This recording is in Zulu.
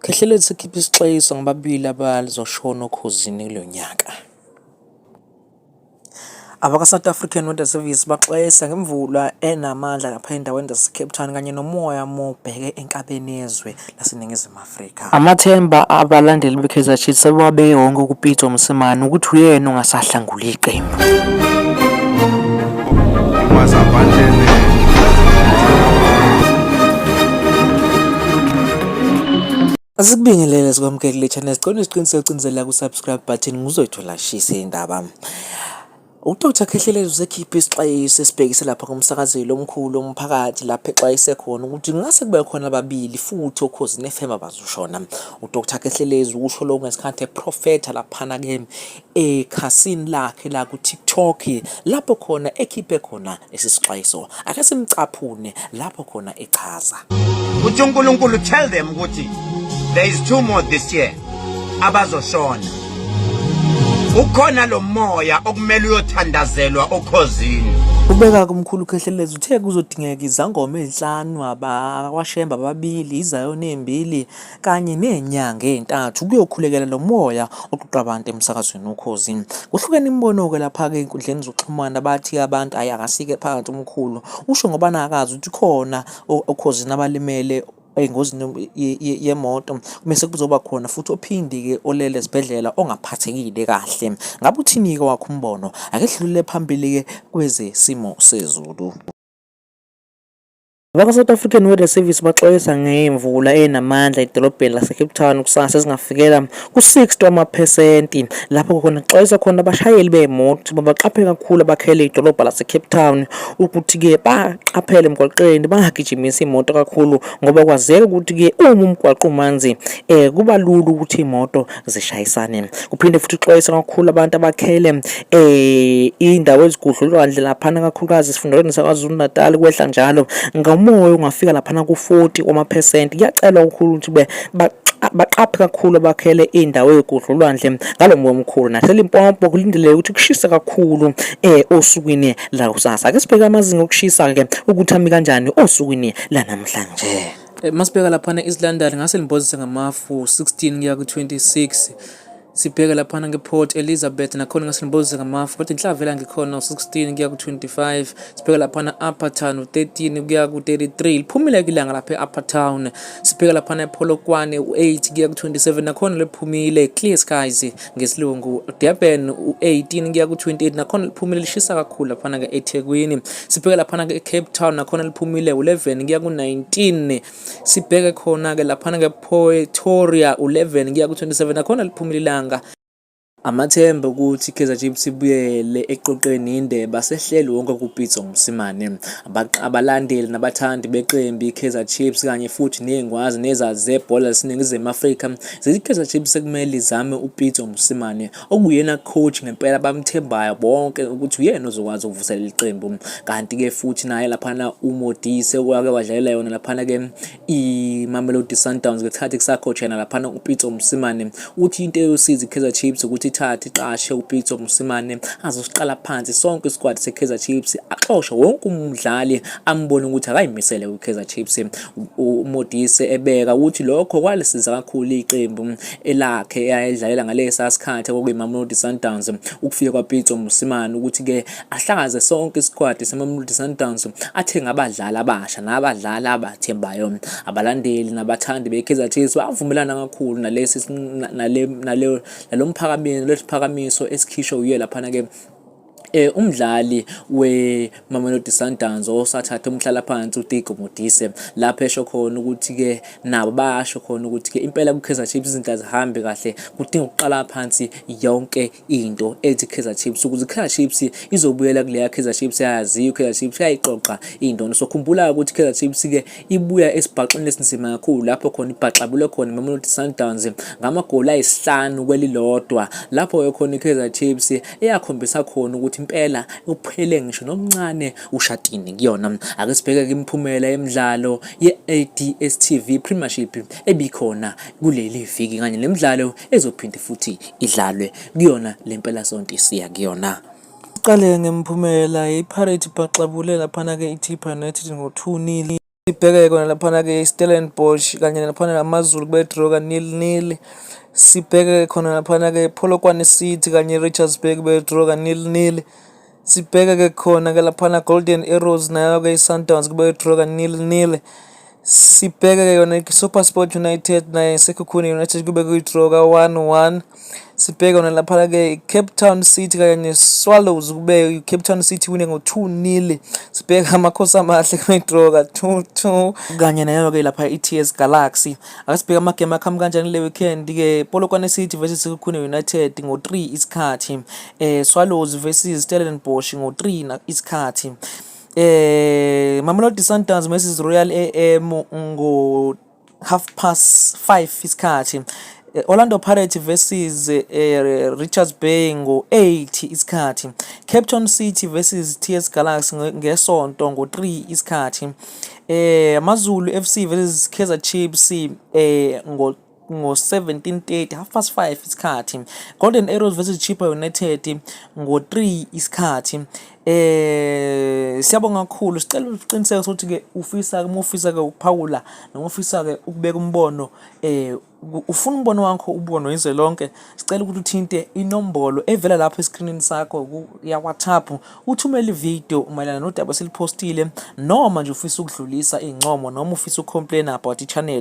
Kehlele sikhiphe isixwayiso ngababili abazoshona okhozini kulo nyaka. Abaka-South African Weather Service baxwayisa ngemvula enamandla lapha endaweni zase-Cape Town kanye nomoya mobheke enkabeni yezwe laseNingizimu Afrika. Amathemba abalandeli be-Kaizer Chiefs sebabe wonke kuPieter Mosimane ukuthi uyena ongasahlangula iqembu. Asikubingelele sikwamukele channel sicela isiqiniseko ucinzela ku-subscribe button ngizothola shise indaba. UDr Kehlele usekhipha isixwayiso esibhekise lapha kumsakazelo omkhulu omphakathi lapha exwayise khona ukuthi ngase kube khona ababili futhi okhozini FM abazoshona. UDr Kehlele usho lokho ngesikhathi eprofetha laphana ke ekhasini lakhe la ku TikTok lapho khona ekhiphe khona esisixwayiso. Ake simcaphune lapho khona echaza. Uthi uNkulunkulu tell them ukuthi there is 2 more this year abazoshona. Ukhona lo moya okumele uyothandazelwa okhozini. Ubeka kumkhulu Kehlelezi uthe kuzodingeka izangoma ezinhlanu abawashemba ababili izayoni ezimbili kanye nenyanga ezintathu kuyokhulekela lo moya oqoqa abantu emsakazweni okhozini. Kuhlukene imbono ke lapha ke inkundleni zokuxhumana bathi abantu ayakasike phakathi umkhulu usho ngoba nakazi ukuthi khona okhozini abalimele engozini yemoto bese kuzoba khona futhi ophindi ke olele esibhedlela ongaphathekile kahle. Ngabe uthini ke wakho umbono? Ake sidlulele phambili ke kweze simo sezulu. Abaka-South African Weather Service baxwayisa ngemvula enamandla edolobheni lase-Cape Town kusasa ezingafikela ku-60 wamaphesenti lapho khona kuxwayisa khona abashayeli bemoto babaqaphele kakhulu abakhele idolobha lase-Cape Town ukuthi-ke baqaphele emgwaqeni bangagijimisi imoto kakhulu ngoba kwazeka ukuthi-ke uma umgwaqo umanzi kuba lula ukuthi imoto zishayisane. Kuphinde futhi uxwayisa kakhulu abantu abakhele indawo ezigudlulwandle laphana kakhulukazi esifundelweni saKwaZulu Natal kwehla njalo umoya ungafika laphana ku-40 wamaphesenti. Kuyacelwa kakhulu ukuthi baqaphe kakhulu abakhele indawo ezigudlulwandle ngalo moya omkhulu. NaseLimpopo kulindeleke ukuthi kushisa kakhulu osukwini la kusasa. Ake sibheke amazinga okushisa ke ukuthi ami kanjani osukwini la namhlanje. Masibheka laphana East London ngase limbozise ngamafu 16 kuya ku-26. Sibheka laphana ngePort Elizabeth nakhona ngasilimboze ngamafu kodwa inhlavela ngikhona 16 kuya ku-25. Sibheka laphana Upper Town 13 kuya ku-33 liphumile ilanga lapha eUpper Town. Sibheka laphana ePolokwane u8 kuya ku-27 nakhona liphumile clear skies ngesilungu. Durban u18 kuya ku-28 nakhona liphumile lishisa kakhulu laphana ke eThekwini. Sibheka laphana ke Cape Town nakhona liphumile u11 kuya ku-19. Sibheke khona ke laphana ke Pretoria u11 kuya ku-27 nakhona liphumile ilanga. Amathemba ukuthi iKaizer Chiefs ibuyele eqoqeni indebe asehleli wonke kuPieter Mosimane. Abalandeli nabathandi beqembu iKaizer Chiefs kanye futhi nezingwazi nezazi zebhola laseNingizimu Afrika zithi iKaizer Chiefs sekumele izame uPieter Mosimane okuyena coach ngempela bamthembayo bonke ukuthi uyena ozokwazi ukuvuselela iqembu. Kanti ke futhi naye laphana uModise wake wadlalela yona laphana ke iMamelodi Sundowns ngesikhathi kusacoachana laphana uPieter Mosimane uthi into eyosiza iKaizer Chiefs ukuthi ithathe iqashe uPieter Mosimane azosiqala phansi sonke isquad seKaizer Chiefs axoxe wonke umdlali ambone ukuthi akayimisele uKaizer Chiefs. uModise ebeka ukuthi lokho kwalisiza kakhulu iqembu elakhe eyayidlalela ngalesa sikhathi okuyiMamelodi Sundowns ukufika kwaPieter Mosimane ukuthi ke ahlakaze sonke isquad seMamelodi Sundowns athenga abadlali abasha nabadlali abathembayo. Abalandeli nabathandi beKaizer Chiefs bavumelana kakhulu nalesi nalomphakamiso lesiphakamiso esikhishwe uye laphana ke umdlali weMamelodi Sundowns osathatha umhlala phansi uTigo Modise lapho esho khona ukuthi ke nabo basho khona ukuthi ke impela kuKaizer Chiefs izinto azihambe kahle kudinga ukuqala phansi yonke into ethi Kaizer Chiefs ukuthi Kaizer Chiefs izobuyela kuleya Kaizer Chiefs yaziyo Kaizer Chiefs yayiqoqa into. Sokhumbula ukuthi Kaizer Chiefs ke ibuya esibhaqeni lesinzima kakhulu lapho khona ibhaxabule khona iMamelodi Sundowns ngamagoli ayisihlanu kwelilodwa lapho khona iKaizer Chiefs eyakhombisa khona ukuthi impela uphele ngisho nomncane ushatini kuyona. Ake sibheke ke imiphumela yemidlalo ye-DStv Premiership ebikhona kuleli viki kanye nemidlalo ezophinde futhi idlalwe kuyona lempela sonke siya kuyona. Siqale ngemiphumela iPirates baxabule laphana ke iTipa United ngo 2-0. Sibheke kona laphana-ke Stellenbosch kanye laphana namaZulu kube draw ka-0-0. Sibheke khona laphana-ke Polokwane City kanye Richards Bay kube draw ka-0-0. Sibheke-ke khona-ke laphana Golden Arrows nayo-ke Sundowns kube draw ka-0-0. Sibheke-ke yona SuperSport United naye Sekhukhune United kube kuyi-draw ka-1-1. Sibheke yona laphana-ke Cape Town City kanye ne-Swallows kube Cape Town City wine ngo-2-0. Sibheke amakhosi amahle kube-draw ka-2-2 kanye nayo-ke lapha i-TS Galaxy. Akasibheke amagame akhambi kanjani le weekend-ke. Polokwane City versus Sekhukhune United ngo-3 isikhathi. Swallows versus Stellenbosch ngo-3 isikhathi. Mamelodi Sundowns versus Royal AM ngo 5:30 isikhathi. Orlando Pirates versus Richards Bay ngo-8 isikhathi. Cape Town City versus TS Galaxy ngesonto ngo-3 isikhathi. AmaZulu FC versus Kaizer Chiefs ngo-17:30 5:30 isikhathi. Golden Arrows versus Chippa United ngo-3 isikhathi. Siyabonga kakhulu, sicela uqiniseke ukuthi-ke ufisa-ke ukuphawula noma ufisa-ke ukubeka umbono, ufuna umbono wakho ubonwe yize lonke, sicela ukuthi uthinte inombolo evela lapho esikrinini sakho ya WhatsApp, uthumele ividiyo mayelana nodaba esiliphostile, noma nje ufisa ukudlulisa iy'ncomo noma ufisa ukucomplain about i-channel.